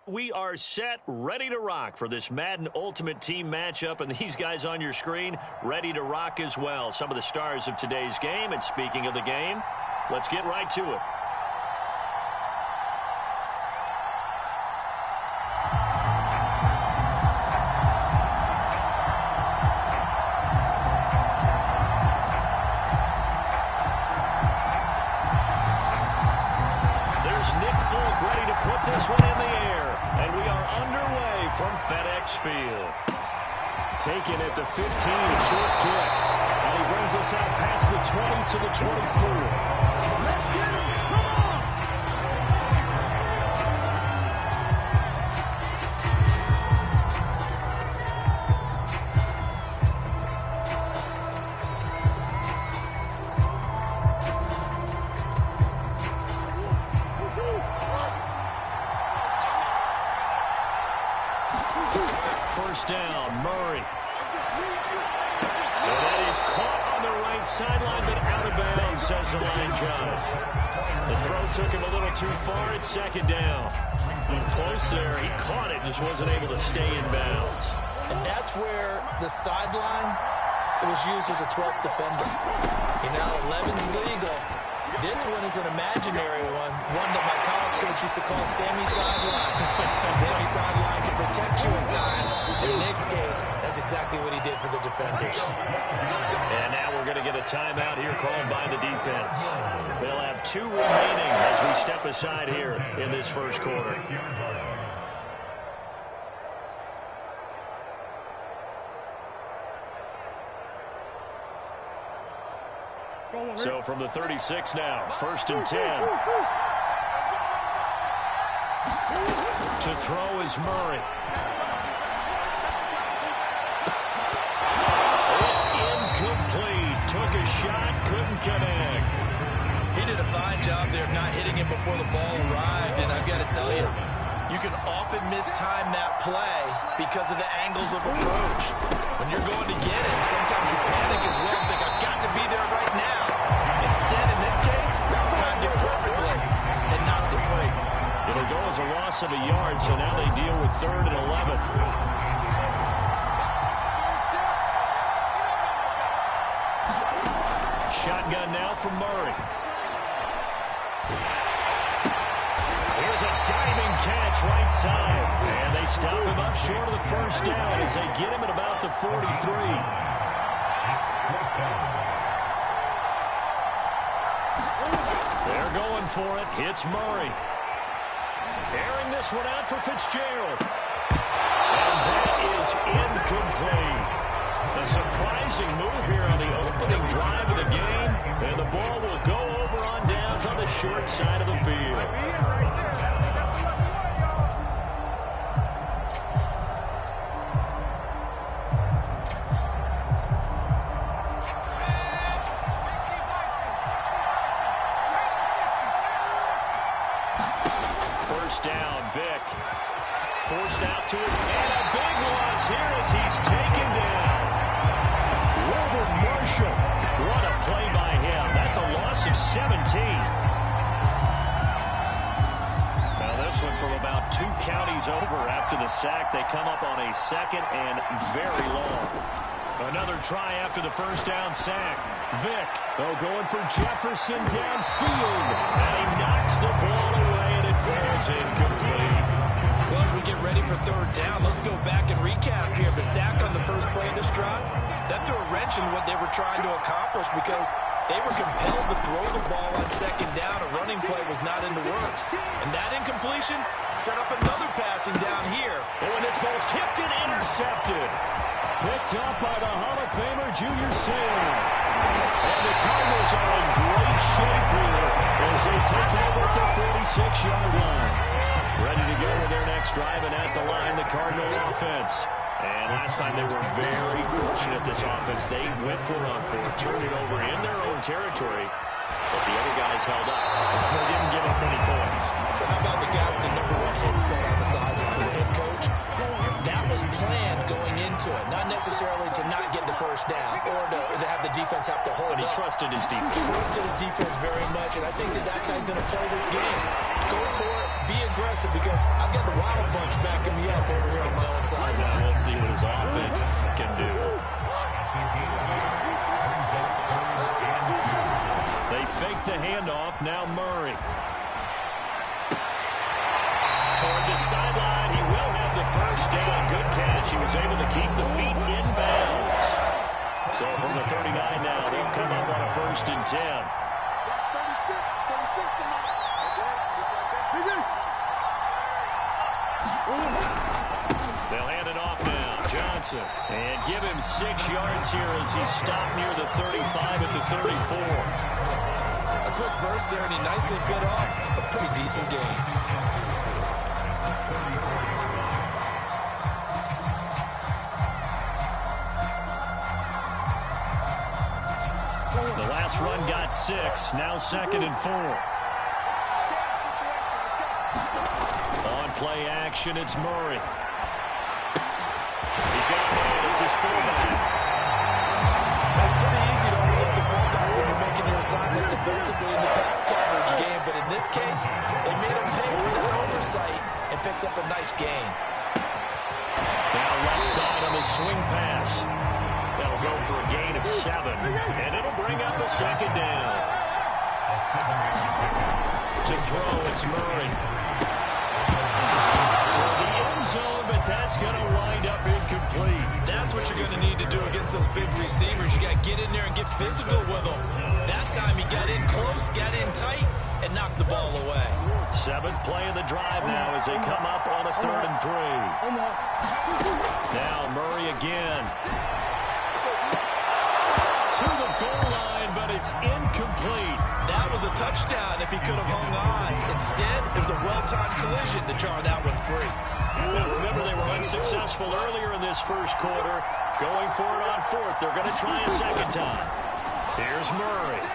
We are set, ready to rock for this Madden Ultimate Team matchup, and these guys on your screen ready to rock as well. Some of the stars of today's game, and speaking of the game, let's get right to it. Taken at the 15, a short kick. And he brings us out past the 20 to the 24. Let's get it! Come on! First down, Murray. And that is caught on the right sideline, but out of bounds, says the line judge. The throw took him a little too far. It's second down. Close there. He caught it, just wasn't able to stay in bounds. And that's where the sideline, it was used as a 12th defender. You know, 11's legal. This one is an imaginary one that my college coach used to call Sammy Sideline. Sammy Sideline can protect you at times, and in this case, that's exactly what he did for the defenders. And now we're going to get a timeout here called by the defense. They'll have 2 remaining as we step aside here in this first quarter. So from the 36 now, first and 10. To throw is Murray. It's incomplete. Took a shot, couldn't connect. He did a fine job there of not hitting him before the ball arrived, and I've got to tell you, you can often mistime that play because of the angles of approach. When you're going to get him, sometimes you panic as well and think, I've got to be there right now. Instead, in this case, timed it perfectly and knocked it free. It'll go as a loss of a yard, so now they deal with 3rd and 11. Shotgun now from Murray. Here's a diving catch right side. And they stop him up short of the first down as they get him at about the 43. They're going for it. It's Murray. Airing this one out for Fitzgerald. And that is incomplete. A surprising move here on the opening drive of the game. And the ball will go over on downs on the short side of the field. Down, Vick. Forced out to his and a big loss here as he's taken down. Wilbert Marshall. What a play by him. That's a loss of 17. Now this one from about 2 counties over after the sack. They come up on a 2nd and very long. Another try after the first down sack. Vick, going for Jefferson downfield. And he knocks the ball away, and it falls incomplete. Well, as we get ready for 3rd down, let's go back and recap here. The sack on the first play of this drive, that threw a wrench in what they were trying to accomplish because they were compelled to throw the ball on 2nd down. A running play was not in the works. And that incompletion set up another passing down here. Oh, and this ball's tipped and intercepted. Picked up by the Hall of Famer, Junior Seau. And the Cardinals are in great shape here as they take over at the 46-yard line. Ready to go with their next drive, and at the line, the Cardinal offense. And last time they were very fortunate, this offense. They went for it on 4th, turned it over in their own territory, but the other guys held up. They didn't give up any points. So how about the guy with the number 1 headset on the sidelines, the head coach? That was planned going into it, not necessarily to not get the first down or to have the defense have to hold But he up. trusted his defense. Trusted his defense very much, and I think that's how he's going to play this game. Go for it. Be aggressive because I've got the Wild Bunch backing me up over here on my own side. Now we'll see what his offense can do. They fake the handoff. Now Murray. Toward the sideline. He will have the first down. Good catch. He was able to keep the feet in bounds. So from the 39 now, they'll come up on a 1st and 10. They'll hand it off now. Johnson. And give him 6 yards here as he stopped near the 35 at the 34. A quick burst there, and he nicely bit off a pretty decent gain. The last run got 6. Now 2nd and 4. On play action, it's Murray. He's got a man. It's his fullback. It's pretty easy to overlook the fullback when you're making your assignments defensively in the pass coverage game, but in this case, they made him pay for their oversight and picks up a nice gain. Now left side on the swing pass. That'll go for a gain of 7, and it'll bring up a 2nd down. To throw, it's Murray. For the end zone, but that's going to wind up incomplete. That's what you're going to need to do against those big receivers. You got to get in there and get physical with them. That time he got in close, got in tight, and knocked the ball away. 7th play of the drive now as they come up on a 3rd and 3. Now Murray again. To the goal line, but it's incomplete. That was a touchdown if he could have hung on. Instead, it was a well-timed collision to jar that one free. Well, remember, they were unsuccessful earlier in this first quarter. Going for it on 4th. They're going to try a 2nd time. Here's Murray.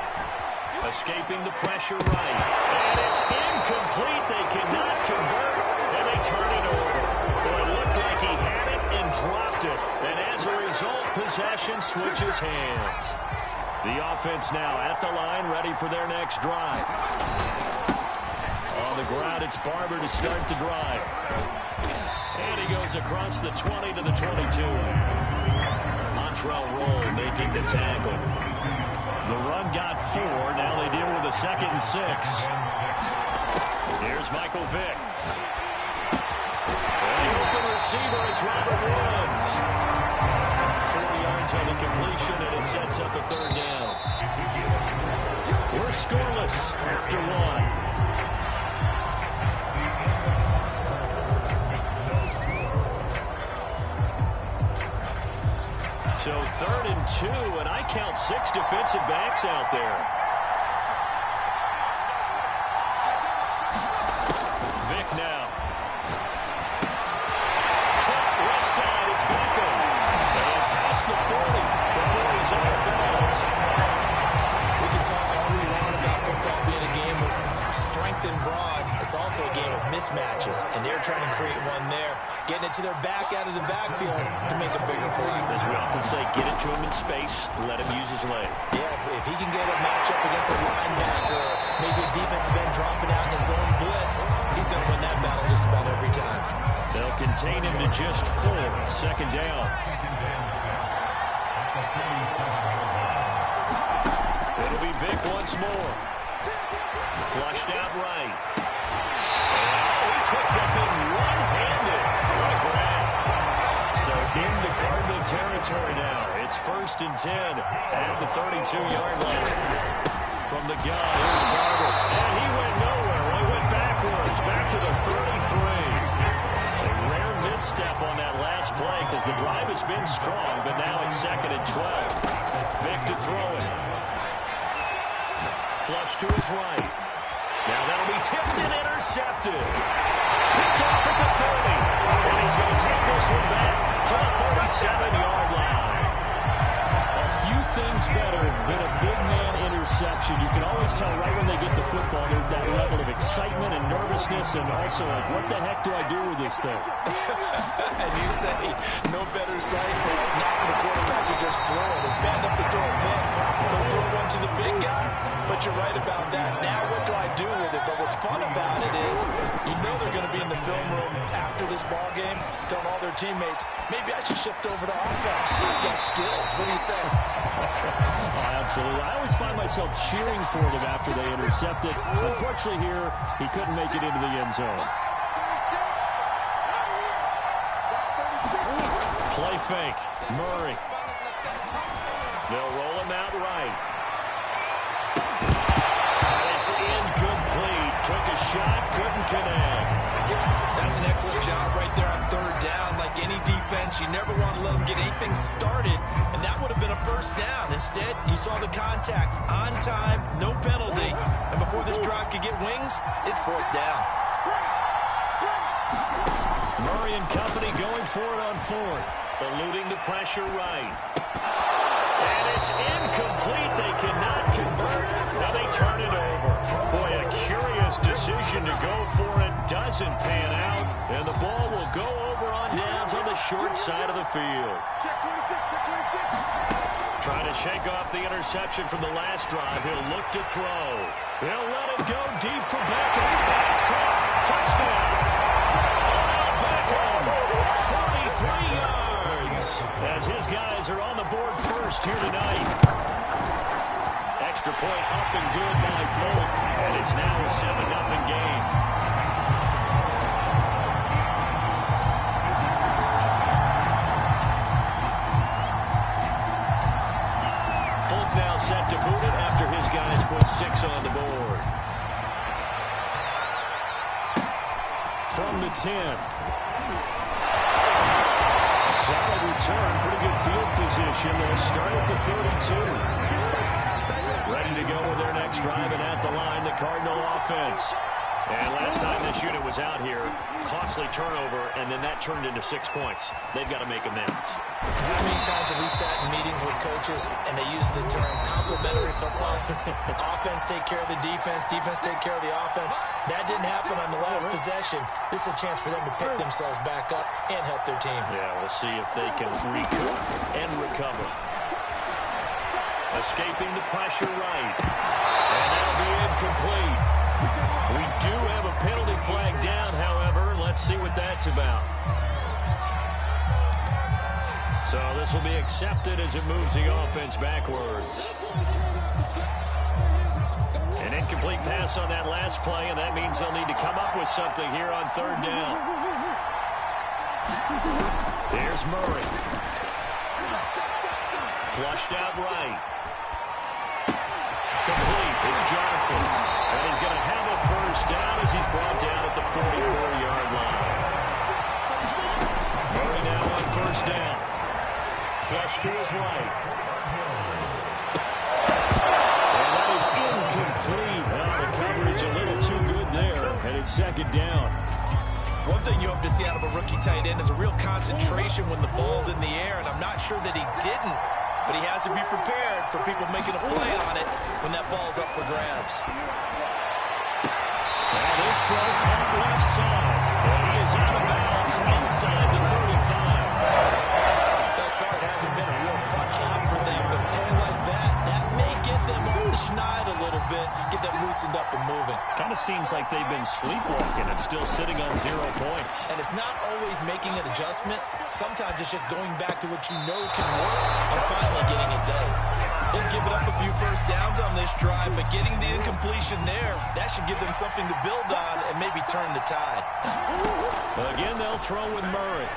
Escaping the pressure right. And it's incomplete. They cannot convert, and they turn it over. Well, it looked like he had it and dropped it. And as a result, possession switches hands. The offense now at the line, ready for their next drive. On the ground, it's Barber to start the drive. And he goes across the 20 to the 22. Montrell Roll making the tackle. The run got 4. Now they deal with a 2nd and 6. Here's Michael Vick. And the open receiver, it's Robert Woods. 4 yards on the completion, and it sets up a 3rd down. We're scoreless after 1. So 3rd and 2, and I count 6 defensive backs out there. Vick now. Cut left side, it's Beckham. And past the 40 before he's out of bounds. We can talk all we want about football being a game of strength and broad. It's also a game of mismatches, and they're trying to create one there. Getting it to their back out of the backfield to make a bigger play. As we often say, get it to him in space, let him use his leg. Yeah, if he can get a matchup against a linebacker, maybe a defensive end dropping out in his zone blitz, he's going to win that battle just about every time. They'll contain him to just 4. 2nd down. It'll be Vick once more. Flushed out right. And he took that thing one-handed. What a grab. So into Cardinal territory now. It's 1st and 10 at the 32-yard line. From the gun, here's Barber. And he went nowhere. He went backwards, back to the 33. A rare misstep on that last play because the drive has been strong, but now it's 2nd and 12. Vick to throw it. Flush to his right. Now that'll be tipped and intercepted. Picked off at the 30. And he's going to take this one back to the 47-yard line. A few things better than a big man interception. You can always tell right when they get the football, there's that level of excitement and nervousness and also like, what the heck do I do with this thing? And you say, no better sight for not the quarterback to just throw it. It's bad enough to throw a pick. Don't throw one to the big guy, but you're right about that. Now what do I do with it? But what's fun about it is you know they're going to be in the film room after this ball game telling all their teammates, maybe I should shift over to offense. I've got skills. What do you think? Oh, absolutely. I always find myself cheering for them after they intercept it. Unfortunately here, he couldn't make it into the end zone. Play fake. Murray. They'll roll him out right. And it's incomplete. Took a shot, couldn't connect. That's an excellent job right there on third down. Like any defense, you never want to let them get anything started, and that would have been a first down. Instead, you saw the contact on time, no penalty, and before this drive could get wings, it's fourth down. Murray and company going for it on fourth. Eluding the pressure right. And it's incomplete. They cannot convert. Now they turn it over. Boy, a curious decision to go for it. Doesn't pan out. And the ball will go over on downs on the short side of the field. Trying to shake off the interception from the last drive. He'll look to throw. He'll let it go deep for Beckham. That's caught. Touchdown. Beckham. 43 yards. As his guys are on the board first here tonight. Extra point up and good by Folk. And it's now a 7-0 game. Folk now set to boot it after his guys put 6 on the board. From the 10. Solid return, pretty good field position. They'll start at the 32. Ready to go with their next drive, and at the line, the Cardinal offense. And last time this unit was out here, costly turnover, and then that turned into 6 points. They've got to make amends. How many times have we sat in meetings with coaches and they use the term complementary football? Offense take care of the defense, defense take care of the offense. That didn't happen on the last possession. This is a chance for them to pick themselves back up and help their team. Yeah, we'll see if they can recoup and recover. Escaping the pressure right. And that'll be incomplete. We do have a penalty flag down, however. Let's see what that's about. So this will be accepted as it moves the offense backwards. An incomplete pass on that last play, and that means they'll need to come up with something here on third down. There's Murray. Flushed out right. Complete. It's Johnson. And he's going to have a first down as he's brought down at the 44-yard line. Murray now on first down. Flush to his right. And that is incomplete. Well, the coverage a little too good there. And it's second down. One thing you hope to see out of a rookie tight end is a real concentration when the ball's in the air, and I'm not sure that he didn't. But he has to be prepared for people making a play on it when that ball's up for grabs. And this throw caught left side. And he is out of bounds inside the 35. Thus far, it hasn't been a real fun half for them, but a play like that may get them off the schneid a little bit, get them loosened up and moving. Kind of seems like they've been sleepwalking and still sitting on 0 points. And it's not always making an adjustment. Sometimes it's just going back to what you know can work and finally getting it done. They've given up a few first downs on this drive, but getting the incompletion there, that should give them something to build on and maybe turn the tide. Again, they'll throw with Murray.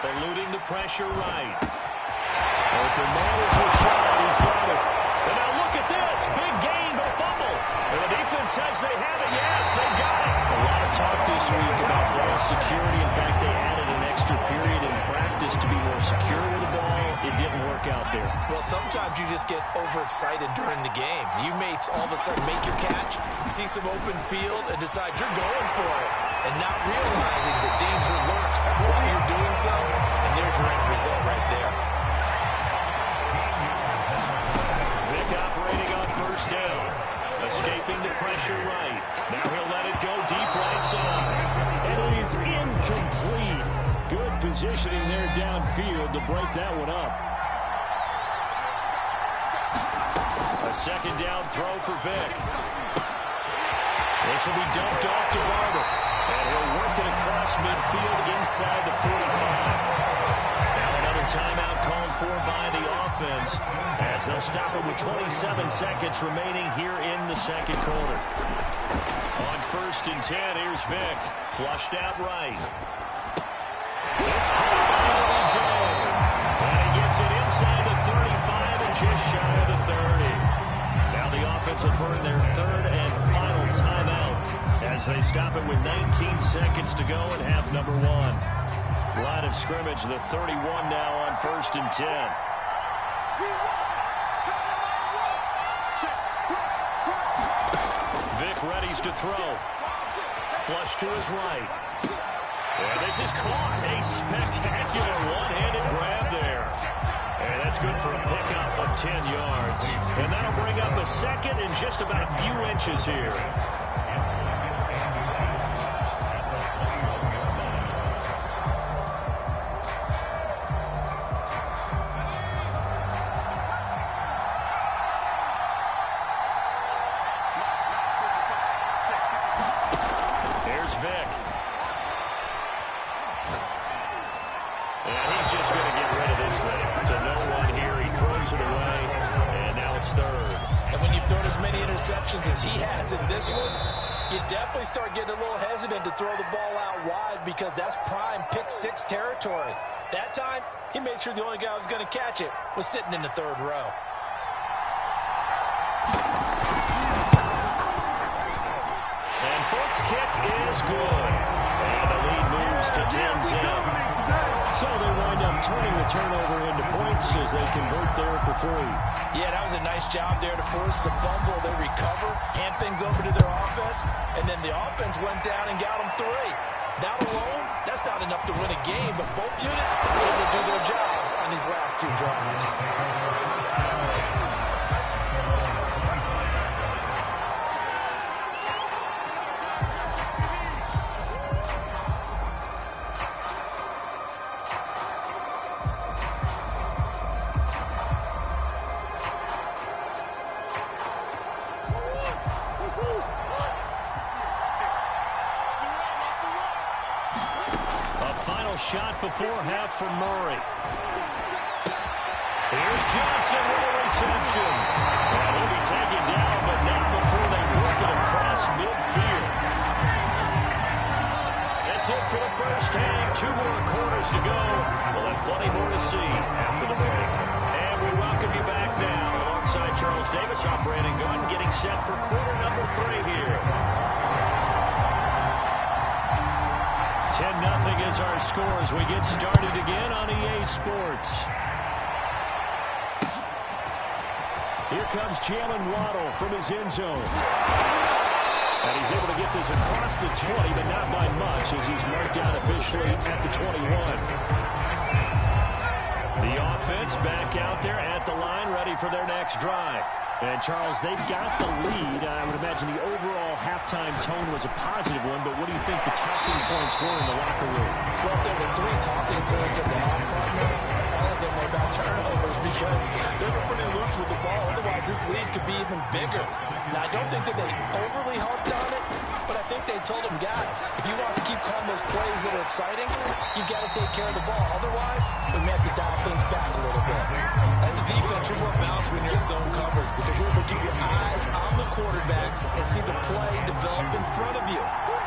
Eluding the pressure right. Open man is Rashad. He's got it. And now look at this. Big gain, but fumble. And the defense says they have it. Yes, they got it. A lot of talk this week about ball security. In fact, they added an extra period in practice to be more secure with the ball. It didn't work out there. Well, sometimes you just get overexcited during the game. You may all of a sudden make your catch, see some open field, and decide you're going for it, and not realizing the danger lurks while you're doing so, and there's your end result right there. Vic operating on first down. Escaping the pressure right. Now he'll let it go deep right side. And it is incomplete. Good positioning there downfield to break that one up. A second down throw for Vic. This will be dumped off to Barber. And he'll work it across midfield inside the 45. Now another timeout called for by the offense as they'll stop it with 27 seconds remaining here in the second quarter. On 1st and 10, here's Vick. Flushed out right. It's caught by OBJ. And he gets it inside the 35 and just shy of the 30. Now the offense will burn their third and final timeout as they stop it with 19 seconds to go in half number 1. Line of scrimmage, the 31 now on 1st and 10. Vick readies to throw. Flush to his right. And this is caught. A spectacular one-handed grab there. And that's good for a pickup of 10 yards. And that'll bring up a second and just about a few inches here. Here's Vick. And he's just going to get rid of this thing. To no one here. He throws it away. And now it's third. And when you've thrown as many interceptions as he has in this one, you definitely start getting a little hesitant to throw the ball out wide because that's prime pick 6 territory. That time, he made sure the only guy who was going to catch it was sitting in the third row. And Fort's kick is good. And the lead moves to 10-0. So they wind up turning the turnover into points as they convert there for 3. Yeah, that was a nice job there to force the fumble. They recover, hand things over to their offense, and then the offense went down and got them 3. That alone, that's not enough to win a game, but both units were able to do their jobs on these last 2 drives. Shot before half from Murray. Here's Johnson with a reception. And he'll be taken down, but not before they work it across midfield. That's it for the first half. 2 more quarters to go. We'll have plenty more to see after the break. And we welcome you back now alongside Charles Davis. I'm Brandon Gaudin getting set for quarter number 3 here. 10-0 is our score as we get started again on EA Sports. Here comes Jalen Waddle from his end zone. And he's able to get this across the 20, but not by much as he's marked down officially at the 21. The offense back out there at the line, ready for their next drive. And, Charles, they've got the lead. I would imagine the overall halftime tone was a positive one, but what do you think the talking points were in the locker room? Well, there were 3 talking points at the half, partner. All of them were about turnovers because they were pretty loose with the ball. Otherwise, this lead could be even bigger. Now, I don't think that they overly harped on it, but I think they told them, guys, if you want to keep calling those plays that are exciting, you got to take care of the ball. Otherwise, we may have to dial things back a little bit. As a defense, you're more balanced when you're in zone coverage because you're able to keep your eyes on the quarterback and see the play develop in front of you.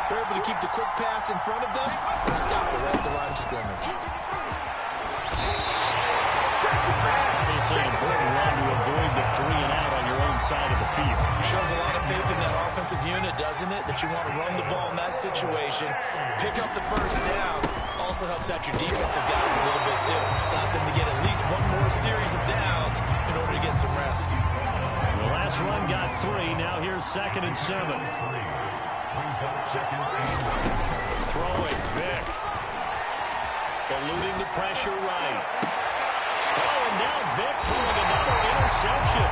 You're able to keep the quick pass in front of them and stop it right at the line of scrimmage. Obviously an important run to avoid the 3 and out on your own side of the field. Shows a lot of faith in that offensive unit, doesn't it? That you want to run the ball in that situation. Pick up the first down. Also helps out your defensive guys a little bit, too. Allows them to get at least 1 more series of downs in order to get some rest. The last run got 3. Now here's 2nd and 7. Throwing, Vick. Eluding the pressure right. Oh, and now Vick throwing another interception.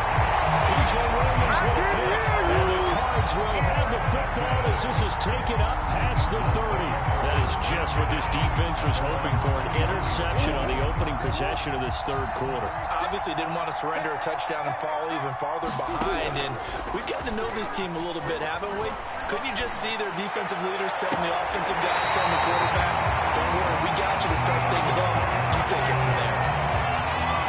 P.J. Williams will pick, and the Cards will have the football This is taken up past the 30. That is just what this defense was hoping for, an interception on the opening possession of this third quarter. Obviously didn't want to surrender a touchdown and fall even farther behind, and we've gotten to know this team a little bit, haven't we? Couldn't you just see their defensive leaders telling the offensive guys, telling the quarterback, don't worry, we got you to start things off. You take it from there.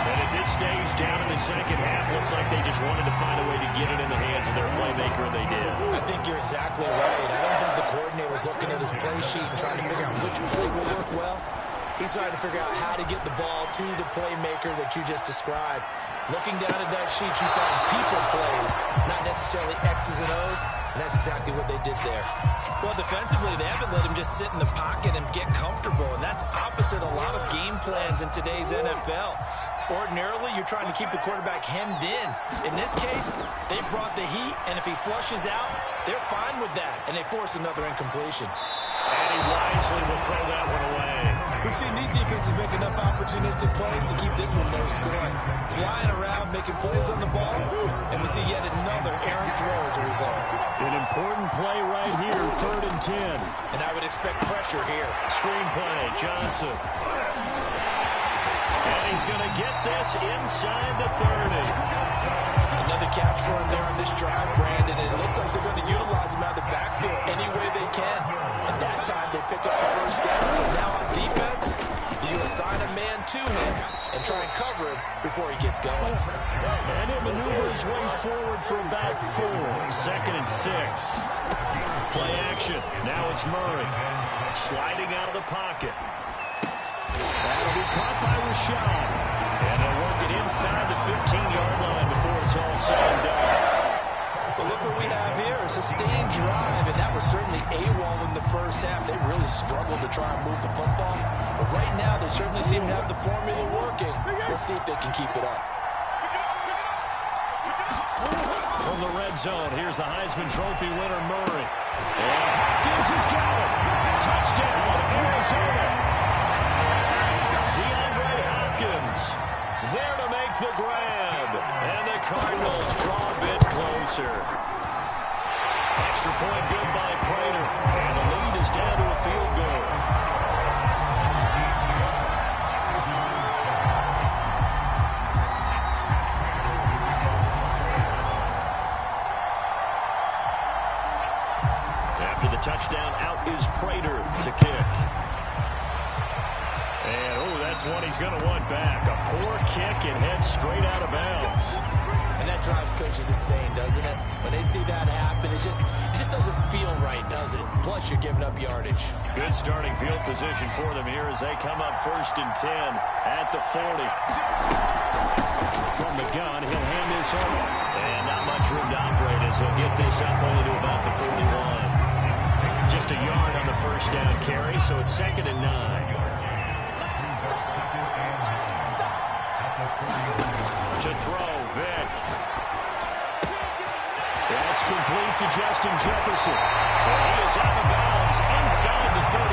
And at this stage, down in the second half, looks like they just wanted to find a way to get it in the hands of their playmaker, and they did. I think you're exactly right. I don't think the coordinator's looking at his play sheet and trying to figure out which play will work well. He's trying to figure out how to get the ball to the playmaker that you just described. Looking down at that sheet, you find people plays, not necessarily X's and O's, and that's exactly what they did there. Well, defensively, they haven't let him just sit in the pocket and get comfortable, and that's opposite a lot of game plans in today's NFL. Ordinarily, you're trying to keep the quarterback hemmed in. In this case, they brought the heat, and if he flushes out, they're fine with that, and they force another incompletion. And he wisely will throw that one away. We've seen these defenses make enough opportunistic plays to keep this one low scoring. Flying around, making plays on the ball, and we see yet another errant throw as a result. An important play right here, 3rd and 10. And I would expect pressure here. Screen play, Johnson. And he's going to get this inside the 30. Another catch for him there on this drive, Brandon, and it looks like they're going to utilize him out of the backfield any way they can. At that time, they pick up the first down. So now on defense, you assign a man to him and try and cover him before he gets going. And he maneuvers his way forward for about 4. 2nd and 6. Play action. Now it's Murray. Sliding out of the pocket. That'll be caught by Rashad. And they'll work it inside the 15-yard line before it's all said and done. Well, look what we have here, a sustained drive, and that was certainly AWOL in the first half. They really struggled to try and move the football. But right now, they certainly seem to have the formula working. Let's see if they can keep it up. From the red zone, here's the Heisman Trophy winner, Murray. And Hopkins has got it. Touchdown, Arizona. DeAndre Hopkins there to make the grab. And the Cardinals draw a bit closer. Extra point good by Prater. And the lead is down to a field goal. After the touchdown, out is Prater to kick. And, that's one he's going to want back. A poor kick and heads straight out of bounds. And that drives coaches insane, doesn't it? When they see that happen, it just doesn't feel right, does it? Plus, you're giving up yardage. Good starting field position for them here as they come up 1st and 10 at the 40. From the gun, he'll hand this over. And not much room to operate as he'll get this up only to about the 41. Just a yard on the first down carry, so it's 2nd and 9. To throw, Vick. That's complete to Justin Jefferson. He is out of bounds inside the 35.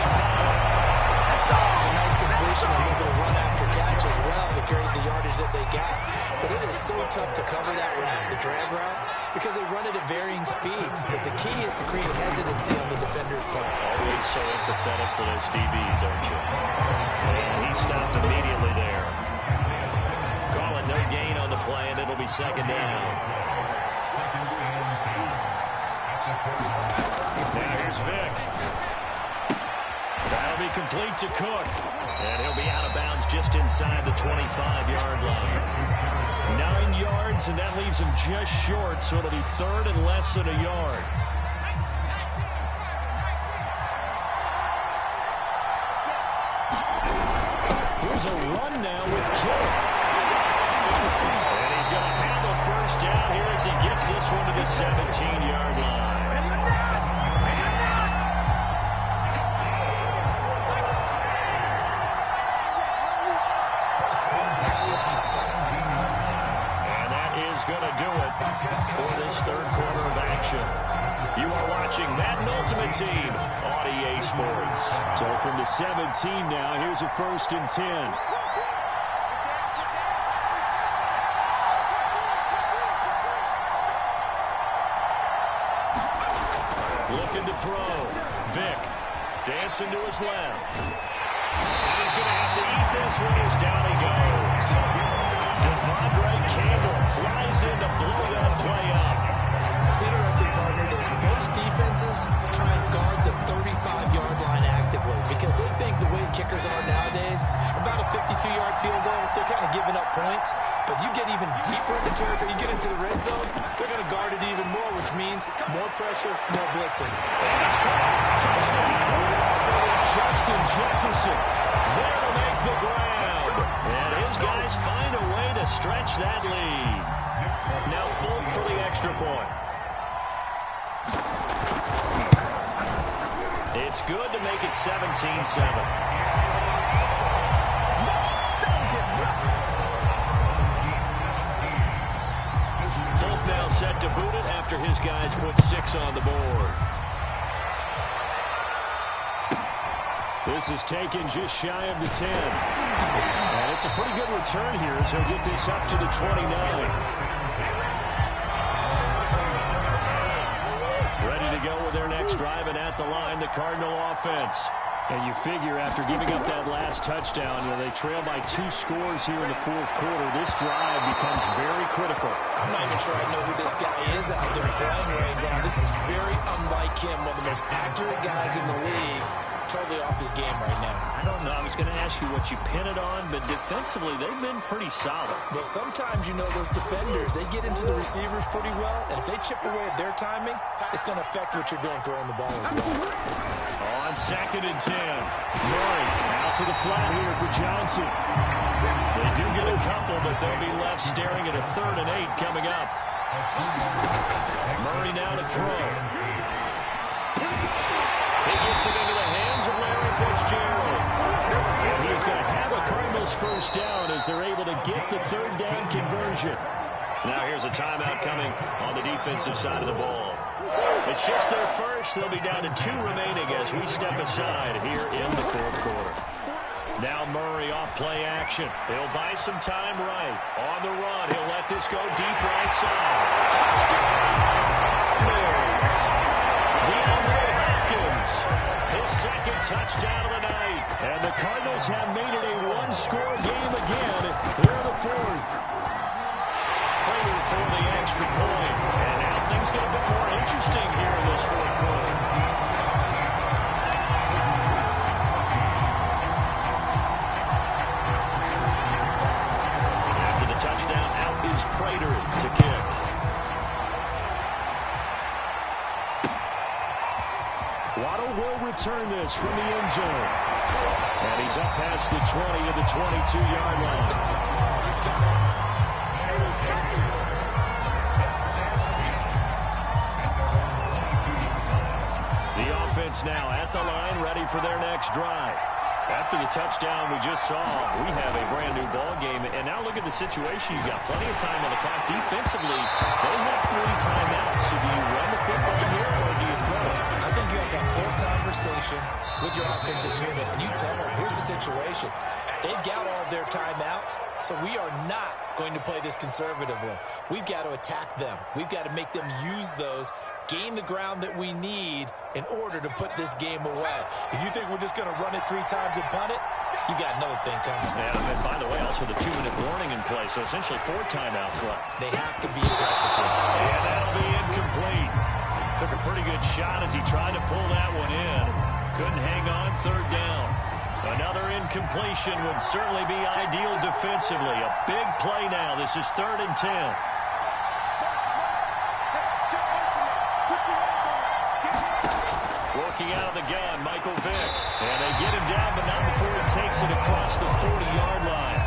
It's a nice completion, a little bit of run after catch as well to carry the yardage that they got. But it is so tough to cover that route, the drag route, because they run it at varying speeds. Because the key is to create hesitancy on the defender's part. Always so empathetic for those DBs, aren't you? And he stopped immediately there. Calling no gain on the play, and it'll be 2nd down. Now here's Vick. That'll be complete to Cook. And he'll be out of bounds just inside the 25-yard line. 9 yards, and that leaves him just short, so it'll be 3rd and less than a yard. Here's a run now with Kittle. And he's going to handle 1st down here as he gets this one to the 17-yard line. Going to do it for this 3rd quarter of action. You are watching Madden Ultimate Team on EA Sports. So from the 17 now, here's a 1st and 10. Looking to throw. Vick dancing to his left. And he's going to have to eat this one as down he goes. Devondre Campbell flies in to blow that play up. It's interesting, partner, that most defenses try and guard the 35-yard line actively because they think the way kickers are nowadays, about a 52-yard field goal, they're kind of giving up points. But you get even deeper into territory, you get into the red zone, they're going to guard it even more, which means more pressure, more blitzing. And it's caught. Touchdown. Justin Jefferson there to make the ground. And his guys find a way to stretch that lead. Now Folk for the extra point. It's good to make it 17-7. Set to boot it after his guys put 6 on the board. This is taken just shy of the 10. And it's a pretty good return here as he'll get this up to the 29. Ready to go with their next drive, and at the line, the Cardinal offense. And you figure after giving up that last touchdown, they trail by 2 scores here in the fourth quarter. This drive becomes very critical. I'm not even sure I know who this guy is out there playing right now. This is very unlike him, one of the most accurate guys in the league. Totally off his game right now. I don't know. I was going to ask you what you pin it on, but defensively, they've been pretty solid. Well, sometimes, those defenders, they get into the receivers pretty well, and if they chip away at their timing, it's going to affect what you're doing throwing the ball as well. On 2nd and 10, Murray out to the flat here for Johnson. They do get a couple, but they'll be left staring at a 3rd and 8 coming up. Murray now to throw. He gets it into the hands of Larry Fitzgerald. And he's going to have a Cardinals first down as they're able to get the 3rd down conversion. Now here's a timeout coming on the defensive side of the ball. It's just their first. They'll be down to 2 remaining as we step aside here in the fourth quarter. Now Murray off play action. He'll buy some time right. On the run, he'll let this go deep right side. Touchdown! DeAndre Hopkins, his 2nd touchdown of the night. And the Cardinals have made it a 1-score game again here in the fourth. Prater for the extra point. And now things get a bit more interesting here in this fourth quarter. After the touchdown, out is Prater to kick. Waddle will return this from the end zone. And he's up past the 20 to the 22-yard line. The offense now at the line, ready for their next drive. After the touchdown we just saw, we have a brand-new ball game. And now look at the situation. You've got plenty of time on the clock. Defensively, they have 3 timeouts. So do you run the football here or do you throw it? I think you have that full conversation with your offensive unit, and you tell them, here's the situation. They've got all their timeouts, so we are not going to play this conservatively. We've got to attack them. We've got to make them use those, gain the ground that we need in order to put this game away. If you think we're just going to run it 3 times and punt it, you got another thing coming. Yeah, and by the way, also the 2-minute warning in play, so essentially 4 timeouts left. They have to be aggressive here. And that'll be incomplete. Took a pretty good shot as he tried to pull that one in. Couldn't hang on, 3rd down. Another incompletion would certainly be ideal defensively. A big play now. This is 3rd and 10. Working out of the gun, Michael Vick. And they get him down, but not before he takes it across the 40-yard line.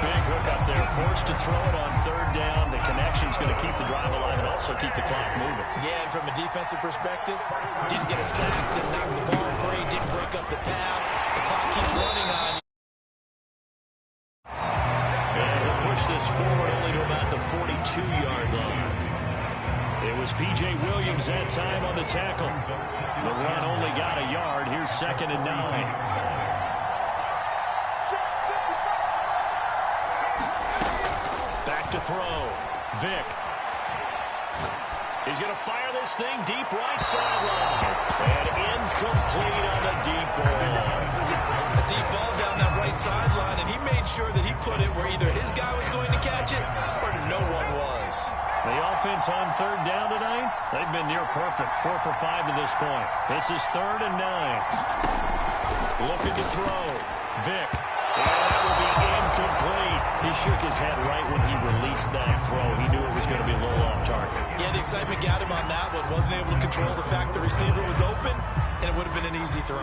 Big hook up there, forced to throw it on 3rd down. The connection's going to keep the drive alive and also keep the clock moving. Yeah, and from a defensive perspective, didn't get a sack, didn't knock the ball free, didn't break up the pass. The clock keeps running on you. And he'll push this forward only to about the 42-yard line. It was P.J. Williams that time on the tackle. The run only got a yard. Here's 2nd and 9. To throw. Vick. He's going to fire this thing deep right sideline. And incomplete on the deep ball. A deep ball down that right sideline, and he made sure that he put it where either his guy was going to catch it or no one was. The offense on third down tonight, they've been near perfect. 4 for 5 to this point. This is 3rd and 9. Looking to throw. Vick. And that will be incomplete. He shook his head right when he released that throw. He knew it was going to be a little off target. Yeah, the excitement got him on that one. Wasn't able to control the fact the receiver was open, and it would have been an easy throw.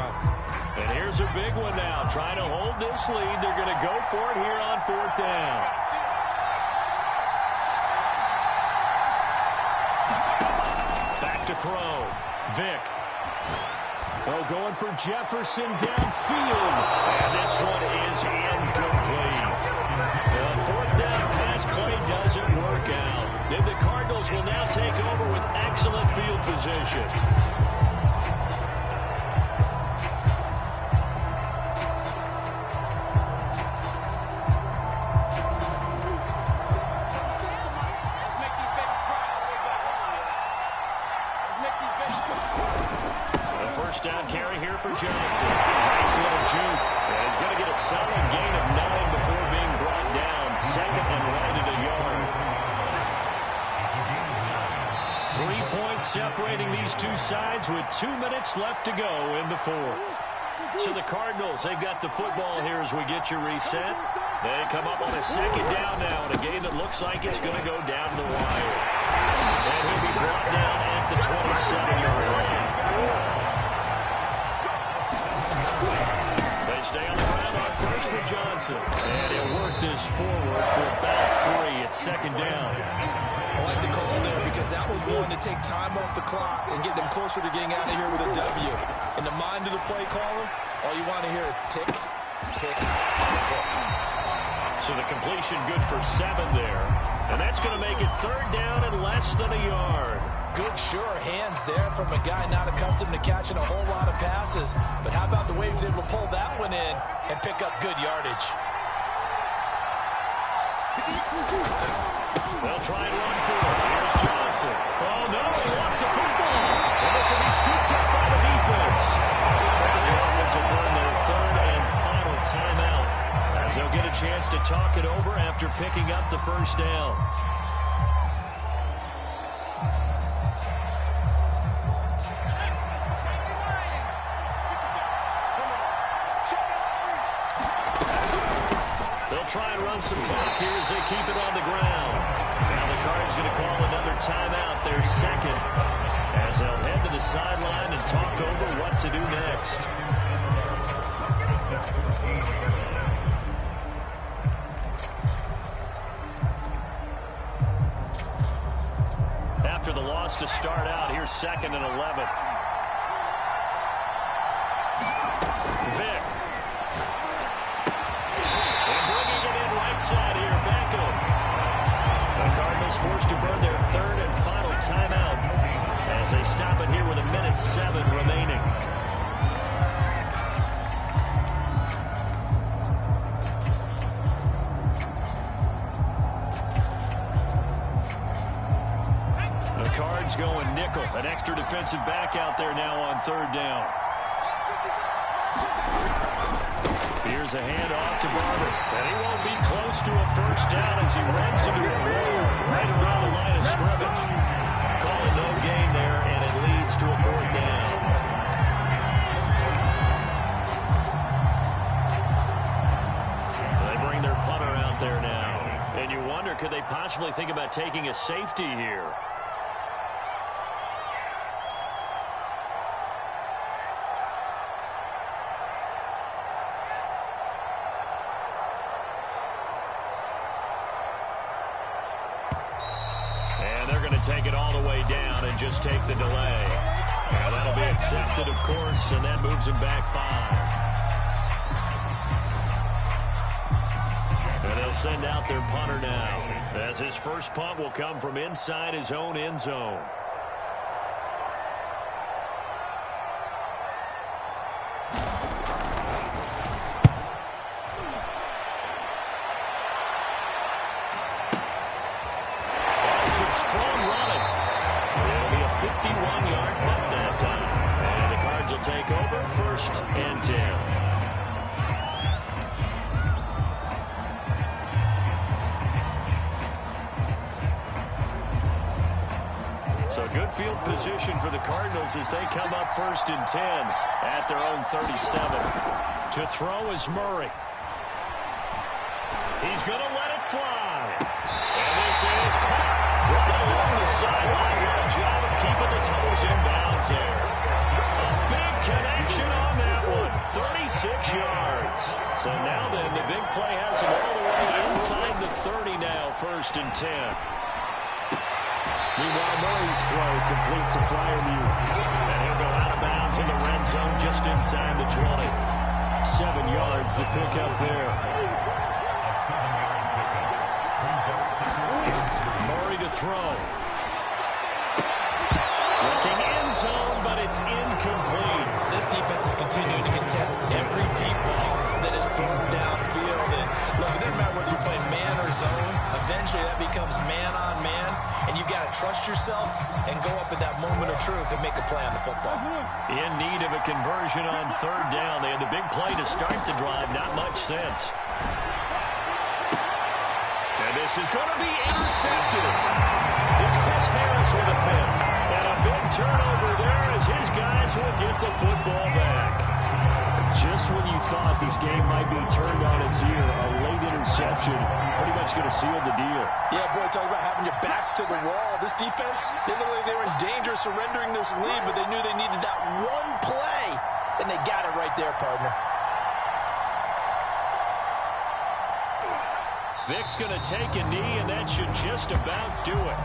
And here's a big one now. Trying to hold this lead. They're going to go for it here on 4th down. Back to throw. Vick. Oh, going for Jefferson downfield. And this one is incomplete. The 4th down pass play doesn't work out. Then the Cardinals will now take over with excellent field position. Down carry here for Johnson. Nice little juke. And he's going to get a solid gain of 9 before being brought down. 2nd and right at a yard. 3 points separating these two sides with 2 minutes left to go in the 4th. So the Cardinals, they've got the football here as we get you reset. They come up on a 2nd down now in a game that looks like it's going to go down the wire. And he'll be brought down at the 27-yard line. Stay on the ground on first for Johnson. And he'll work this forward for about 3 at 2nd down. I like the call there because that was one to take time off the clock and get them closer to getting out of here with a W. In the mind of the play caller, all you want to hear is tick, tick, tick. So the completion good for 7 there. And that's going to make it 3rd down and less than a yard. Good, sure hands there from a guy not accustomed to catching a whole lot of passes. But how about the way he was able to pull that one in and pick up good yardage? They'll try and run for it. Here's Johnson. Oh, no, he lost the football. And this will be scooped up by the defense. And the offense will burn their 3rd and final timeout as they'll get a chance to talk it over after picking up the 1st down. Try and run some clock here as they keep it on the ground. Now the Cards going to call another timeout, their 2nd, as they'll head to the sideline and talk over what to do next. After the loss to start out, here's 2nd and 11. Vick. Side here, Beckham. The Cardinals forced to burn their 3rd and final timeout as they stop it here with 1:07 remaining. The Cards going nickel, an extra defensive back out there now on 3rd down. Here's a handoff to Barber. And he won't be close to a 1st down as he runs into a wall right around the line of scrimmage. Call it no gain there, and it leads to a 4th down. They bring their punter out there now. And you wonder, could they possibly think about taking a safety here? Take it all the way down and just take the delay. And that'll be accepted, of course, and that moves him back 5. And they'll send out their punter now, as his first punt will come from inside his own end zone. Strong running. It'll be a 50 1st and 10. So good field position for the Cardinals as they come up 1st and 10 at their own 37. To throw is Murray. He's going to let it fly. And this is caught right along the sideline. What a job of keeping the toes in bounds there. A big connection on that one. 36 yards. So now then, the big play has him all the way inside the 30 now, 1st and 10. Meanwhile, Murray's throw complete to Freiermuth. And he'll go out of bounds in the red zone just inside the 20. 7 yards, the pickup there. Murray to throw. Looking end zone, but it's incomplete. This defense is continuing to contest every deep ball that is thrown downfield. And look, it doesn't matter whether you're playing man or zone. Eventually, that becomes man on man. And you've got to trust yourself and go up at that moment of truth and make a play on the football. In need of a conversion on 3rd down. They had the big play to start the drive. Not much sense. And this is going to be intercepted. It's Chris Harris with a pick. And a big turnover there as his guys will get the football back. Just when you thought this game might be turned on its ear, a late interception pretty much going to seal the deal. Yeah, boy, talk about having your backs to the wall. This defense, they looked like they were in danger of surrendering this lead, but they knew they needed that one play, and they got it right there, partner. Vic's going to take a knee, and that should just about do it.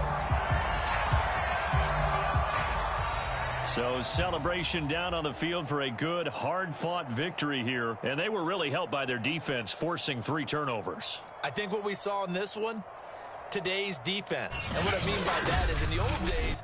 So celebration down on the field for a good, hard-fought victory here. And they were really helped by their defense, forcing 3 turnovers. I think what we saw in this one, today's defense. And what I mean by that is in the old days,